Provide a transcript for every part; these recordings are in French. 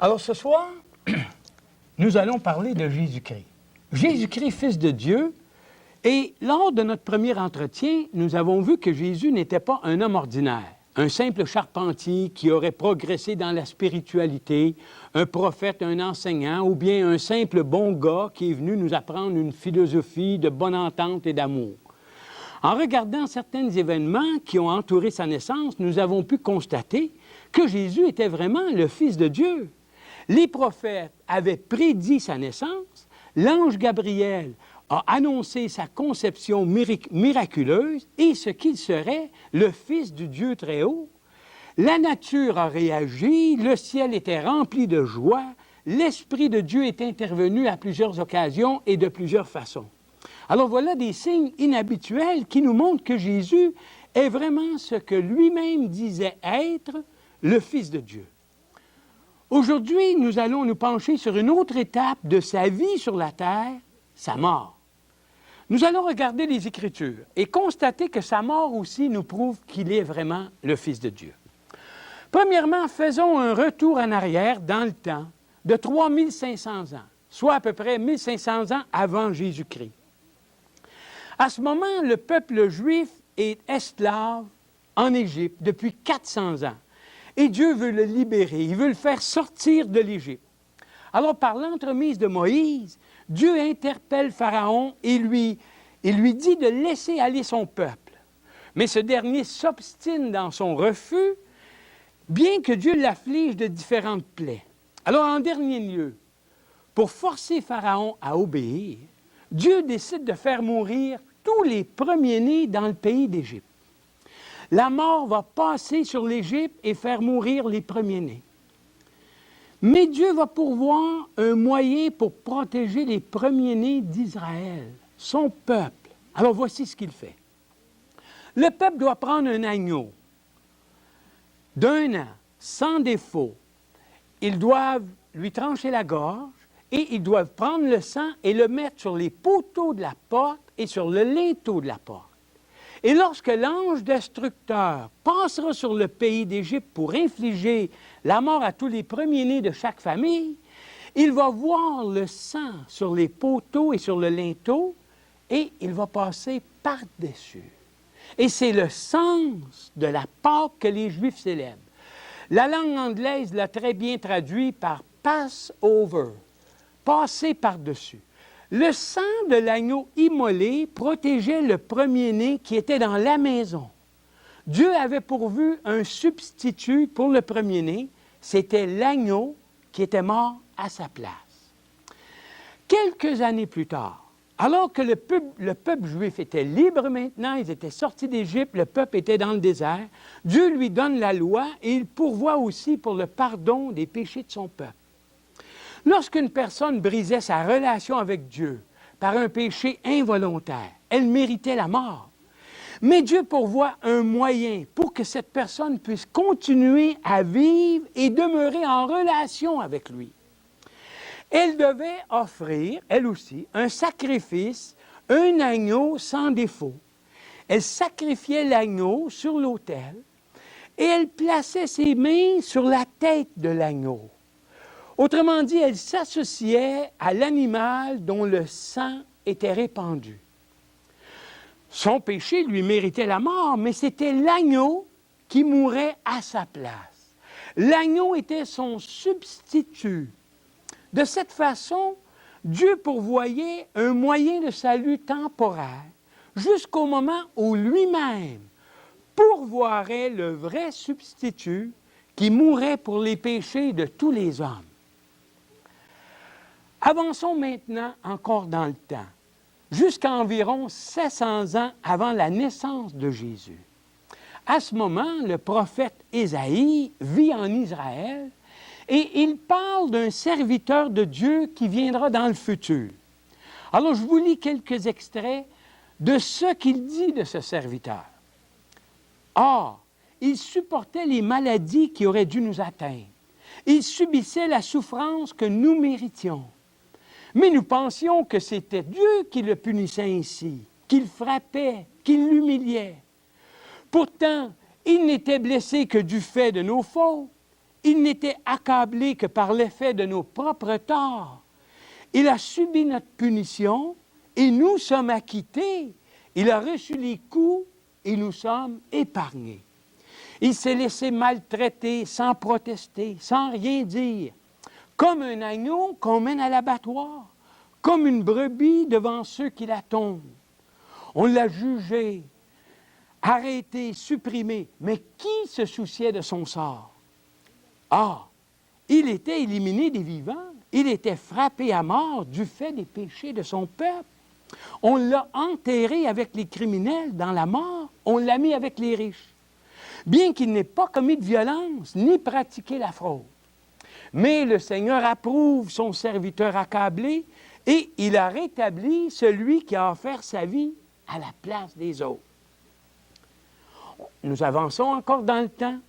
Alors ce soir, nous allons parler de Jésus-Christ. Jésus-Christ, Fils de Dieu. Et lors de notre premier entretien, nous avons vu que Jésus n'était pas un homme ordinaire, un simple charpentier qui aurait progressé dans la spiritualité, un prophète, un enseignant, ou bien un simple bon gars qui est venu nous apprendre une philosophie de bonne entente et d'amour. En regardant certains événements qui ont entouré sa naissance, nous avons pu constater que Jésus était vraiment le Fils de Dieu. Les prophètes avaient prédit sa naissance, l'ange Gabriel a annoncé sa conception miraculeuse et ce qu'il serait le Fils du Dieu très haut. La nature a réagi, le ciel était rempli de joie, l'Esprit de Dieu est intervenu à plusieurs occasions et de plusieurs façons. Alors voilà des signes inhabituels qui nous montrent que Jésus est vraiment ce que lui-même disait être, le Fils de Dieu. Aujourd'hui, nous allons nous pencher sur une autre étape de sa vie sur la terre, sa mort. Nous allons regarder les Écritures et constater que sa mort aussi nous prouve qu'il est vraiment le Fils de Dieu. Premièrement, faisons un retour en arrière dans le temps de 3500 ans, soit à peu près 1500 ans avant Jésus-Christ. À ce moment, le peuple juif est esclave en Égypte depuis 400 ans. Et Dieu veut le libérer, il veut le faire sortir de l'Égypte. Alors, par l'entremise de Moïse, Dieu interpelle Pharaon et lui dit de laisser aller son peuple. Mais ce dernier s'obstine dans son refus, bien que Dieu l'afflige de différentes plaies. Alors, en dernier lieu, pour forcer Pharaon à obéir, Dieu décide de faire mourir tous les premiers-nés dans le pays d'Égypte. La mort va passer sur l'Égypte et faire mourir les premiers-nés. Mais Dieu va pourvoir un moyen pour protéger les premiers-nés d'Israël, son peuple. Alors voici ce qu'il fait. Le peuple doit prendre un agneau d'1 an, sans défaut. Ils doivent lui trancher la gorge et ils doivent prendre le sang et le mettre sur les poteaux de la porte et sur le linteau de la porte. Et lorsque l'ange destructeur passera sur le pays d'Égypte pour infliger la mort à tous les premiers-nés de chaque famille, il va voir le sang sur les poteaux et sur le linteau et il va passer par-dessus. Et c'est le sens de la Pâque que les Juifs célèbrent. La langue anglaise l'a très bien traduit par « pass over », passer par-dessus. Le sang de l'agneau immolé protégeait le premier-né qui était dans la maison. Dieu avait pourvu un substitut pour le premier-né, c'était l'agneau qui était mort à sa place. Quelques années plus tard, alors que le peuple juif était libre maintenant, ils étaient sortis d'Égypte, le peuple était dans le désert, Dieu lui donne la loi et il pourvoit aussi pour le pardon des péchés de son peuple. Lorsqu'une personne brisait sa relation avec Dieu par un péché involontaire, elle méritait la mort. Mais Dieu pourvoit un moyen pour que cette personne puisse continuer à vivre et demeurer en relation avec lui. Elle devait offrir, elle aussi, un sacrifice, un agneau sans défaut. Elle sacrifiait l'agneau sur l'autel et elle plaçait ses mains sur la tête de l'agneau. Autrement dit, elle s'associait à l'animal dont le sang était répandu. Son péché lui méritait la mort, mais c'était l'agneau qui mourait à sa place. L'agneau était son substitut. De cette façon, Dieu pourvoyait un moyen de salut temporaire jusqu'au moment où lui-même pourvoirait le vrai substitut qui mourrait pour les péchés de tous les hommes. Avançons maintenant encore dans le temps, jusqu'à environ 700 ans avant la naissance de Jésus. À ce moment, le prophète Ésaïe vit en Israël et il parle d'un serviteur de Dieu qui viendra dans le futur. Alors, je vous lis quelques extraits de ce qu'il dit de ce serviteur. « Or, il supportait les maladies qui auraient dû nous atteindre. Il subissait la souffrance que nous méritions. Mais nous pensions que c'était Dieu qui le punissait ainsi, qu'il frappait, qu'il l'humiliait. Pourtant, il n'était blessé que du fait de nos fautes. Il n'était accablé que par l'effet de nos propres torts. Il a subi notre punition et nous sommes acquittés. Il a reçu les coups et nous sommes épargnés. Il s'est laissé maltraiter sans protester, sans rien dire, comme un agneau qu'on mène à l'abattoir, comme une brebis devant ceux qui la tombent. On l'a jugé, arrêté, supprimé, mais qui se souciait de son sort? Ah, il était éliminé des vivants, il était frappé à mort du fait des péchés de son peuple. On l'a enterré avec les criminels dans la mort, on l'a mis avec les riches. Bien qu'il n'ait pas commis de violence, ni pratiqué la fraude. Mais le Seigneur approuve son serviteur accablé et il a rétabli celui qui a offert sa vie à la place des autres. Nous avançons encore dans le temps.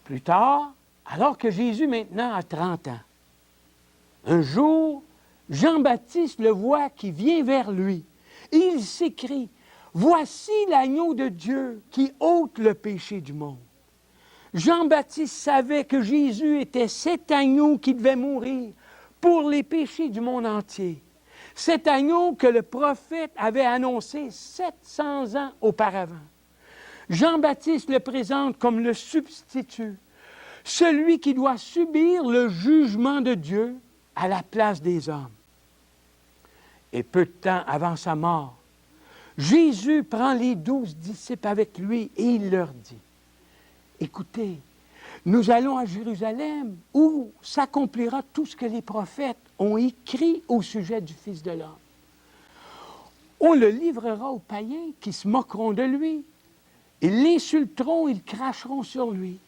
Plus tard, alors que Jésus maintenant a 30 ans, un jour, Jean-Baptiste le voit qui vient vers lui. Et il s'écrie, « Voici l'agneau de Dieu qui ôte le péché du monde. » Jean-Baptiste savait que Jésus était cet agneau qui devait mourir pour les péchés du monde entier. Cet agneau que le prophète avait annoncé 700 ans auparavant. Jean-Baptiste le présente comme le substitut, celui qui doit subir le jugement de Dieu à la place des hommes. Et peu de temps avant sa mort, Jésus prend les 12 disciples avec lui et il leur dit, « Écoutez, nous allons à Jérusalem où s'accomplira tout ce que les prophètes ont écrit au sujet du Fils de l'homme. On le livrera aux païens qui se moqueront de lui. Ils l'insulteront, ils cracheront sur lui.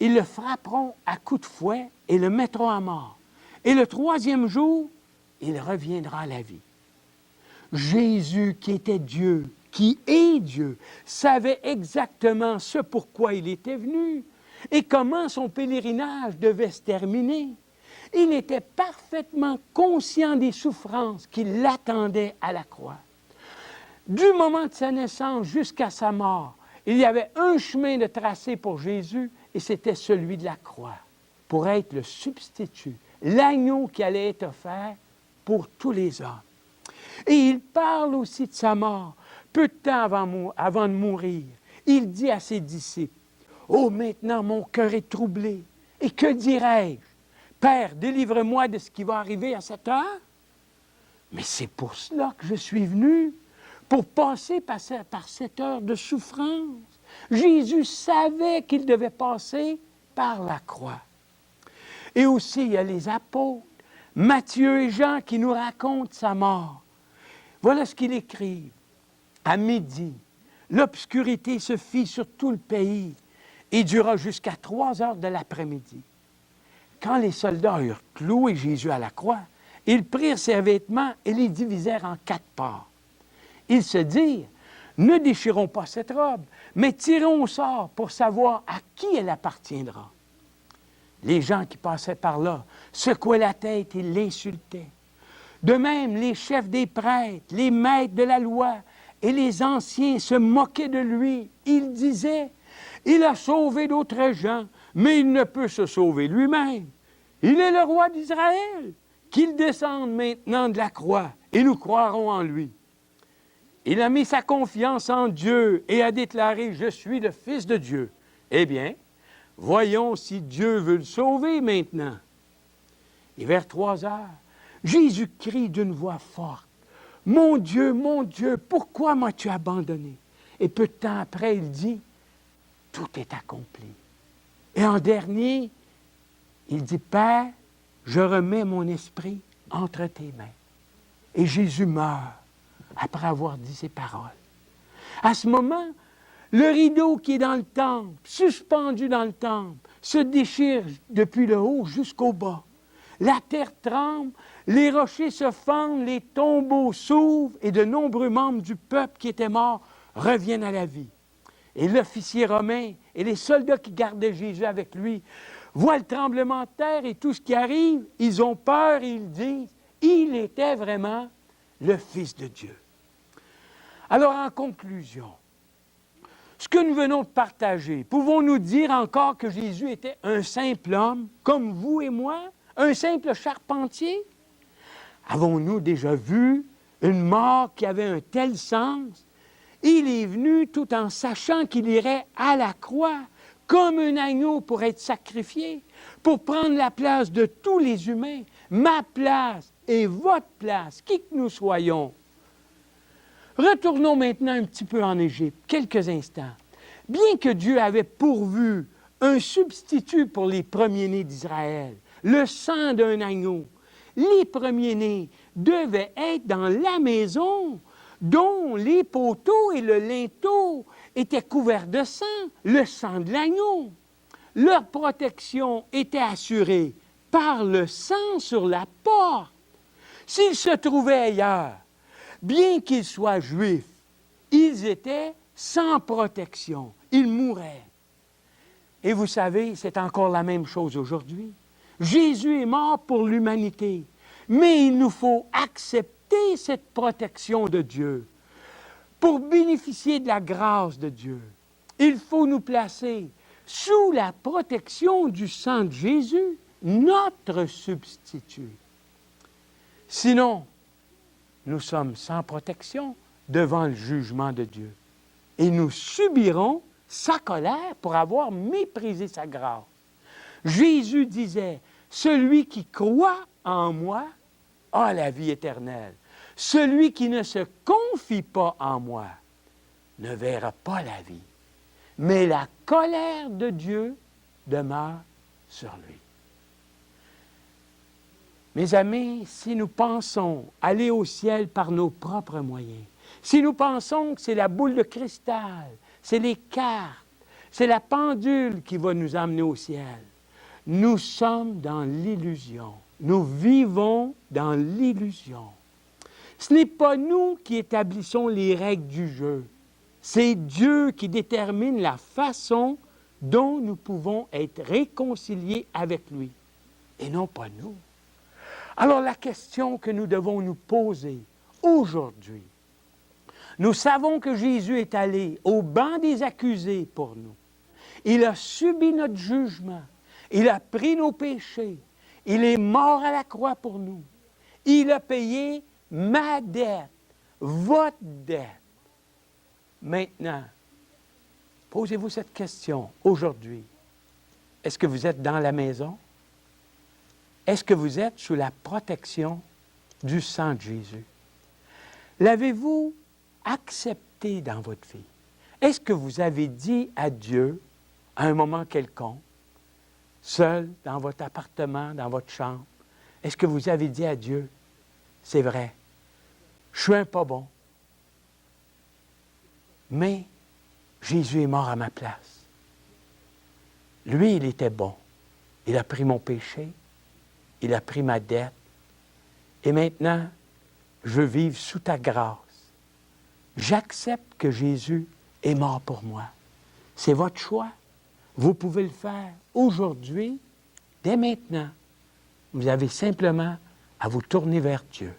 Ils le frapperont à coups de fouet et le mettront à mort. Et le 3e jour, il reviendra à la vie. » Jésus, qui était Dieu, qui est Dieu, savait exactement ce pourquoi il était venu et comment son pèlerinage devait se terminer. Il était parfaitement conscient des souffrances qui l'attendaient à la croix. Du moment de sa naissance jusqu'à sa mort, il y avait un chemin de tracé pour Jésus et c'était celui de la croix, pour être le substitut, l'agneau qui allait être offert pour tous les hommes. Et il parle aussi de sa mort. Peu de temps avant de mourir, il dit à ses disciples, « Oh, maintenant mon cœur est troublé. Et que dirais-je? Père, délivre-moi de ce qui va arriver à cette heure. » Mais c'est pour cela que je suis venu, pour passer par cette heure de souffrance. Jésus savait qu'il devait passer par la croix. Et aussi, il y a les apôtres, Matthieu et Jean, qui nous racontent sa mort. Voilà ce qu'ils écrivent. À midi, l'obscurité se fit sur tout le pays et dura jusqu'à 3 heures de l'après-midi. Quand les soldats eurent cloué Jésus à la croix, ils prirent ses vêtements et les divisèrent en 4 parts. Ils se dirent, « Ne déchirons pas cette robe, mais tirons au sort pour savoir à qui elle appartiendra. » Les gens qui passaient par là secouaient la tête et l'insultaient. De même, les chefs des prêtres, les maîtres de la loi et les anciens se moquaient de lui. Ils disaient, « Il a sauvé d'autres gens, mais il ne peut se sauver lui-même. Il est le roi d'Israël. Qu'il descende maintenant de la croix et nous croirons en lui. » Il a mis sa confiance en Dieu et a déclaré, « Je suis le Fils de Dieu. » Eh bien, voyons si Dieu veut le sauver maintenant. Et vers 3 heures, Jésus crie d'une voix forte, « Mon Dieu, pourquoi m'as-tu abandonné? » Et peu de temps après, il dit, « Tout est accompli. » Et en dernier, il dit, « Père, je remets mon esprit entre tes mains. » Et Jésus meurt après avoir dit ces paroles. À ce moment, le rideau qui est dans le temple, suspendu dans le temple, se déchire depuis le haut jusqu'au bas. La terre tremble, les rochers se fendent, les tombeaux s'ouvrent et de nombreux membres du peuple qui étaient morts reviennent à la vie. Et l'officier romain et les soldats qui gardaient Jésus avec lui voient le tremblement de terre et tout ce qui arrive. Ils ont peur et ils disent, il était vraiment le Fils de Dieu. Alors, en conclusion, ce que nous venons de partager, pouvons-nous dire encore que Jésus était un simple homme, comme vous et moi, un simple charpentier? Avons-nous déjà vu une mort qui avait un tel sens? Il est venu tout en sachant qu'il irait à la croix, comme un agneau pour être sacrifié, pour prendre la place de tous les humains, ma place et votre place, qui que nous soyons. Retournons maintenant un petit peu en Égypte, quelques instants. Bien que Dieu avait pourvu un substitut pour les premiers-nés d'Israël, le sang d'un agneau, les premiers-nés devaient être dans la maison dont les poteaux et le linteau étaient couverts de sang, le sang de l'agneau. Leur protection était assurée par le sang sur la porte. S'ils se trouvaient ailleurs, bien qu'ils soient juifs, ils étaient sans protection. Ils mouraient. Et vous savez, c'est encore la même chose aujourd'hui. Jésus est mort pour l'humanité, mais il nous faut accepter cette protection de Dieu. Pour bénéficier de la grâce de Dieu, il faut nous placer sous la protection du sang de Jésus, notre substitut. Sinon, nous sommes sans protection devant le jugement de Dieu. Et nous subirons sa colère pour avoir méprisé sa grâce. Jésus disait, « Celui qui croit en moi a la vie éternelle. Celui qui ne se confie pas en moi ne verra pas la vie. Mais la colère de Dieu demeure sur lui. » Mes amis, si nous pensons aller au ciel par nos propres moyens, si nous pensons que c'est la boule de cristal, c'est les cartes, c'est la pendule qui va nous emmener au ciel, nous sommes dans l'illusion. Nous vivons dans l'illusion. Ce n'est pas nous qui établissons les règles du jeu. C'est Dieu qui détermine la façon dont nous pouvons être réconciliés avec lui, et non pas nous. Alors la question que nous devons nous poser aujourd'hui, nous savons que Jésus est allé au banc des accusés pour nous. Il a subi notre jugement. Il a pris nos péchés. Il est mort à la croix pour nous. Il a payé ma dette, votre dette. Maintenant, posez-vous cette question aujourd'hui. Est-ce que vous êtes dans la maison? Est-ce que vous êtes sous la protection du sang de Jésus? L'avez-vous accepté dans votre vie? Est-ce que vous avez dit à Dieu, à un moment quelconque, seul, dans votre appartement, dans votre chambre, est-ce que vous avez dit à Dieu, c'est vrai, je suis un pas bon, mais Jésus est mort à ma place. Lui, il était bon. Il a pris mon péché, il a pris ma dette, et maintenant, je veux vivre sous ta grâce. J'accepte que Jésus est mort pour moi. C'est votre choix. Vous pouvez le faire aujourd'hui, dès maintenant. Vous avez simplement à vous tourner vers Dieu.